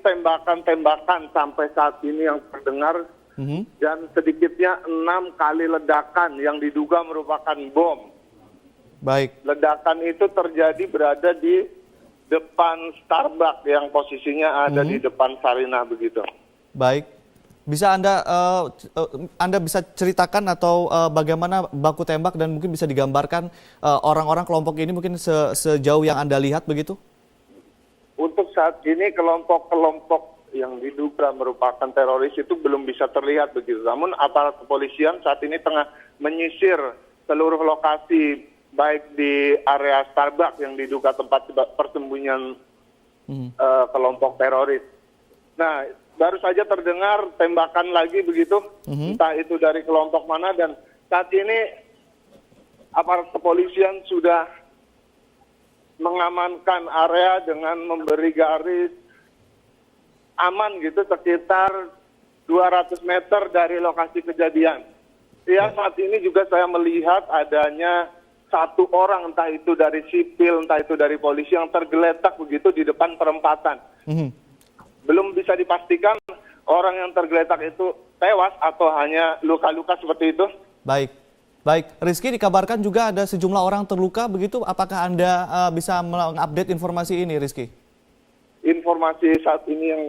tembakan-tembakan sampai saat ini yang terdengar, dan sedikitnya 6 kali ledakan yang diduga merupakan bom. Baik. Ledakan itu terjadi berada di depan Starbucks yang posisinya ada di depan Sarinah begitu. Baik. Bisa Anda bisa ceritakan atau bagaimana baku tembak dan mungkin bisa digambarkan orang-orang kelompok ini mungkin sejauh yang Anda lihat begitu? Untuk saat ini kelompok-kelompok yang diduga merupakan teroris itu belum bisa terlihat begitu. Namun aparat kepolisian saat ini tengah menyisir seluruh lokasi baik di area Starbucks yang diduga tempat persembunyian kelompok teroris. Nah, baru saja terdengar tembakan lagi begitu, entah itu dari kelompok mana, dan saat ini aparat kepolisian sudah mengamankan area dengan memberi garis aman gitu sekitar 200 meter dari lokasi kejadian. Ya, saat ini juga saya melihat adanya satu orang, entah itu dari sipil, entah itu dari polisi yang tergeletak begitu di depan perempatan. Belum bisa dipastikan orang yang tergeletak itu tewas atau hanya luka-luka seperti itu. Baik. Baik, Rizky, dikabarkan juga ada sejumlah orang terluka begitu. Apakah Anda bisa mengupdate informasi ini, Rizky? Informasi saat ini yang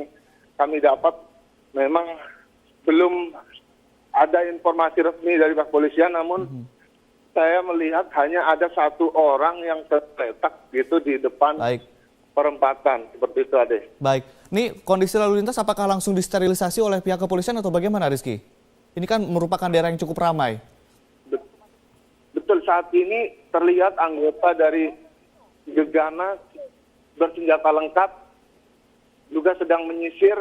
kami dapat memang belum ada informasi resmi dari kepolisian, namun saya melihat hanya ada satu orang yang tergeletak gitu di depan perempatan, seperti itu, Ade. Baik, ini kondisi lalu lintas apakah langsung disterilisasi oleh pihak kepolisian atau bagaimana, Rizky? Ini kan merupakan daerah yang cukup ramai. Betul, saat ini terlihat anggota dari Gegana bersenjata lengkap juga sedang menyisir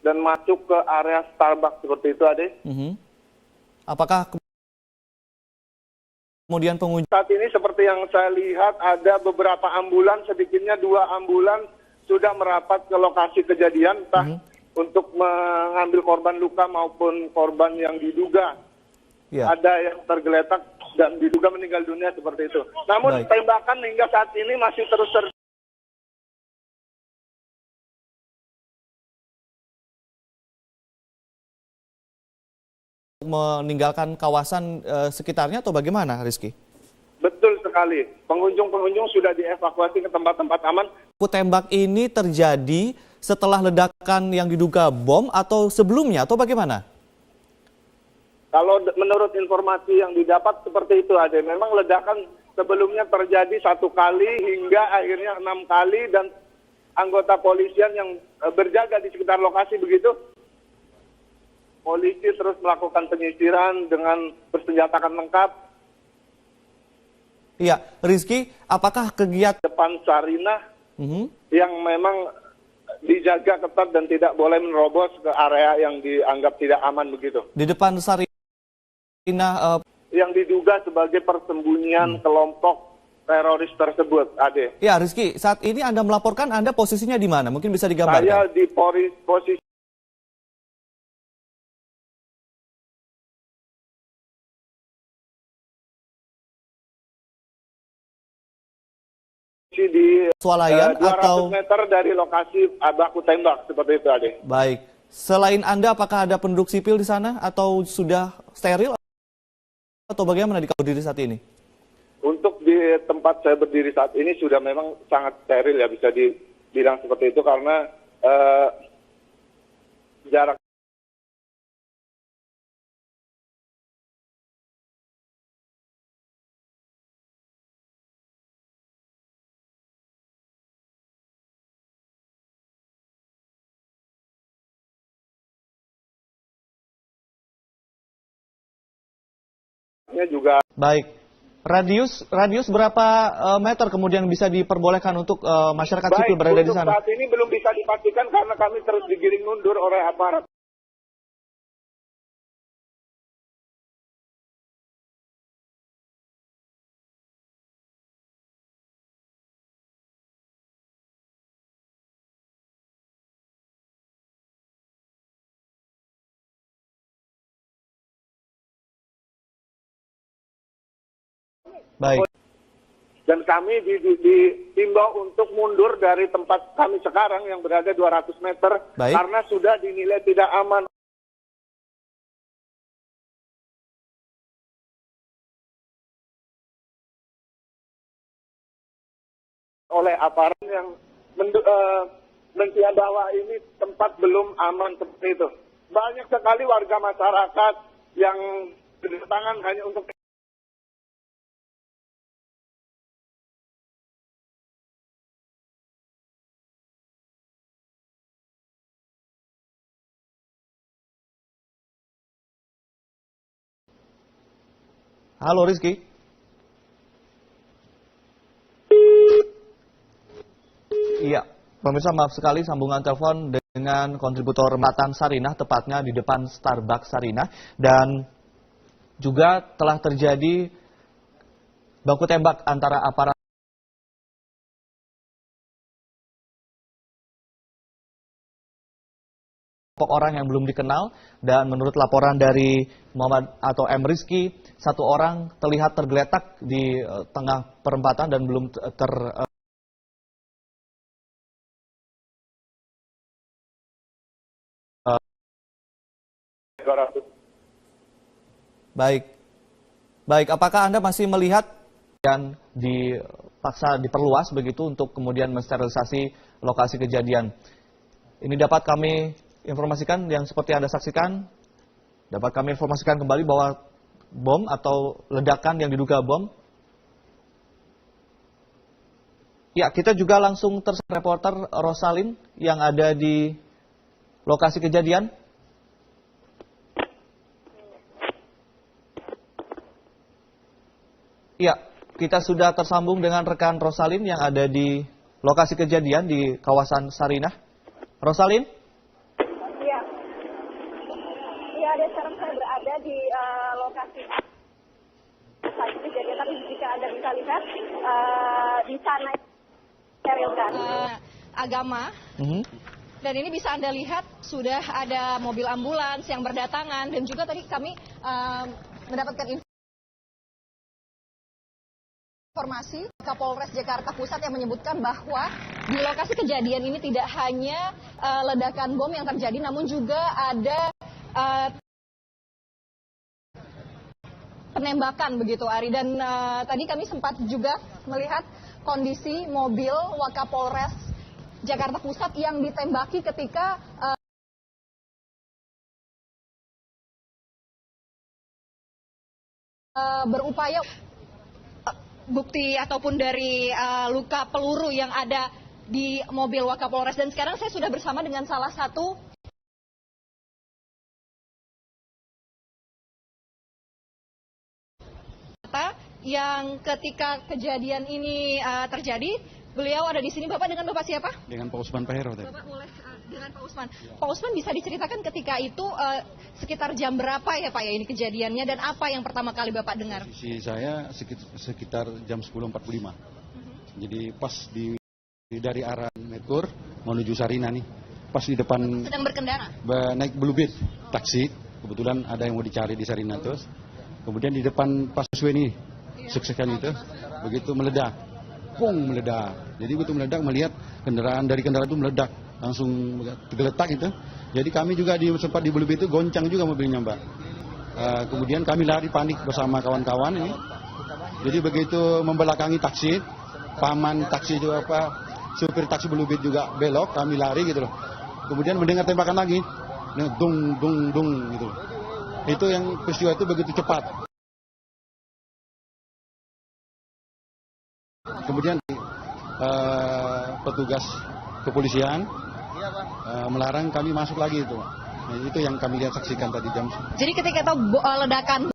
dan masuk ke area Starbucks seperti itu, Ade. Apakah kemudian pengunjung saat ini seperti yang saya lihat ada beberapa ambulans, sedikitnya 2 ambulans sudah merapat ke lokasi kejadian, entah untuk mengambil korban luka maupun korban yang diduga ada yang tergeletak dan diduga meninggal dunia seperti itu. Namun tembakan hingga saat ini masih terus meninggalkan kawasan sekitarnya atau bagaimana, Rizky? Betul sekali. Pengunjung-pengunjung sudah dievakuasi ke tempat-tempat aman. Baku tembak ini terjadi setelah ledakan yang diduga bom atau sebelumnya atau bagaimana? Kalau menurut informasi yang didapat seperti itu, ada memang ledakan sebelumnya terjadi 1 kali hingga akhirnya 6 kali, dan anggota polisian yang berjaga di sekitar lokasi begitu. Polisi terus melakukan penyisiran dengan bersenjatakan lengkap. Iya, Rizky, apakah kegiatan depan Sarinah yang memang dijaga ketat dan tidak boleh menerobos ke area yang dianggap tidak aman begitu. Di depan Sarinah yang diduga sebagai persembunyian kelompok teroris tersebut, Ade. Ya, Rizky, saat ini Anda melaporkan, Anda posisinya di mana? Mungkin bisa digambarkan. Saya di posisi di Swalayan 200 atau meter dari lokasi baku tembak, seperti itu, Ade. Baik. Selain Anda, apakah ada penduduk sipil di sana atau sudah steril atau bagaimana di berdiri saat ini? Untuk di tempat saya berdiri saat ini sudah memang sangat steril, ya, bisa dibilang seperti itu, karena jarak juga. Baik. Radius berapa meter kemudian bisa diperbolehkan untuk masyarakat sipil berada di sana? Saat ini belum bisa dipastikan karena kami terus digiring mundur oleh aparat. Baik. Dan kami dihimbau untuk mundur dari tempat kami sekarang yang berada 200 meter. Baik. Karena sudah dinilai tidak aman oleh aparat yang bahwa ini tempat belum aman seperti itu. Banyak sekali warga masyarakat yang berdatangan hanya untuk Halo Rizky. Iya, pemirsa maaf sekali sambungan telepon dengan kontributor Matan Sarinah, tepatnya di depan Starbucks Sarinah. Dan juga telah terjadi baku tembak antara aparat orang yang belum dikenal, dan menurut laporan dari Muhammad atau M. Rizky, satu orang terlihat tergeletak di tengah perempatan dan belum Baik, apakah Anda masih melihat dan dipaksa diperluas begitu untuk kemudian mensterilisasi lokasi kejadian? Ini dapat kami informasikan yang seperti Anda saksikan, dapat kami informasikan kembali bahwa bom atau ledakan yang diduga bom. Ya, kita juga langsung reporter Rosalin yang ada di lokasi kejadian. Ya, kita sudah tersambung dengan rekan Rosalin yang ada di lokasi kejadian di kawasan Sarinah. Rosalin? Iya, sekarang saya berada di lokasi kejadian. Tapi jika Anda bisa lihat, di sana sterilkan agama. Dan ini bisa Anda lihat sudah ada mobil ambulans yang berdatangan. Dan juga tadi kami mendapatkan informasi Kapolres Jakarta Pusat yang menyebutkan bahwa di lokasi kejadian ini tidak hanya ledakan bom yang terjadi, namun juga ada penembakan begitu, Ari. Dan tadi kami sempat juga melihat kondisi mobil Wakapolres Jakarta Pusat yang ditembaki ketika berupaya bukti ataupun dari luka peluru yang ada di mobil Wakapolres. Dan sekarang saya sudah bersama dengan salah satu yang ketika kejadian ini terjadi, beliau ada di sini. Bapak dengan Bapak siapa? Dengan Pak Usman Pahero. Bapak boleh dengan Pak Usman. Pak Usman, bisa diceritakan ketika itu sekitar jam berapa ya Pak ya ini kejadiannya, dan apa yang pertama kali Bapak dengar? Posisi saya sekitar jam 10.45. Jadi pas dari arah Metur menuju Sarinah nih, pas di depan. Sedang berkendara? Naik Bluebird taksi, kebetulan ada yang mau dicari di Sarinah terus. Kemudian di depan pas Busway nih, suksesan itu, begitu meledak, pung meledak. Jadi begitu meledak melihat kendaraan itu meledak, langsung tergeletak itu. Jadi kami juga sempat di Bluebird itu goncang juga mobilnya Mbak. Kemudian kami lari panik bersama kawan-kawan ini. Jadi begitu membelakangi taksi, paman taksi juga supir taksi Bluebird juga belok, kami lari gitu loh. Kemudian mendengar tembakan lagi, dung dung dung gitu. Itu yang peristiwa itu begitu cepat. Kemudian petugas kepolisian melarang kami masuk lagi itu. Nah, itu yang kami lihat saksikan tadi jam. Jadi ketika itu ledakan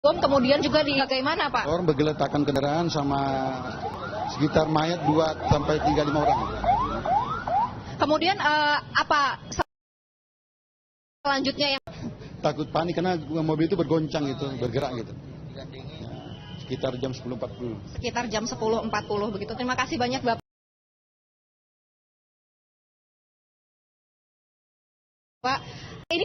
bom kemudian juga bagaimana Pak? Orang bergeletakan kendaraan sama sekitar mayat 2-5 orang. Kemudian apa selanjutnya yang takut panik karena mobil itu bergoncang gitu, bergerak gitu. Ya, sekitar jam 10.40. Sekitar jam 10.40 begitu. Terima kasih banyak Bapak. Pak, ini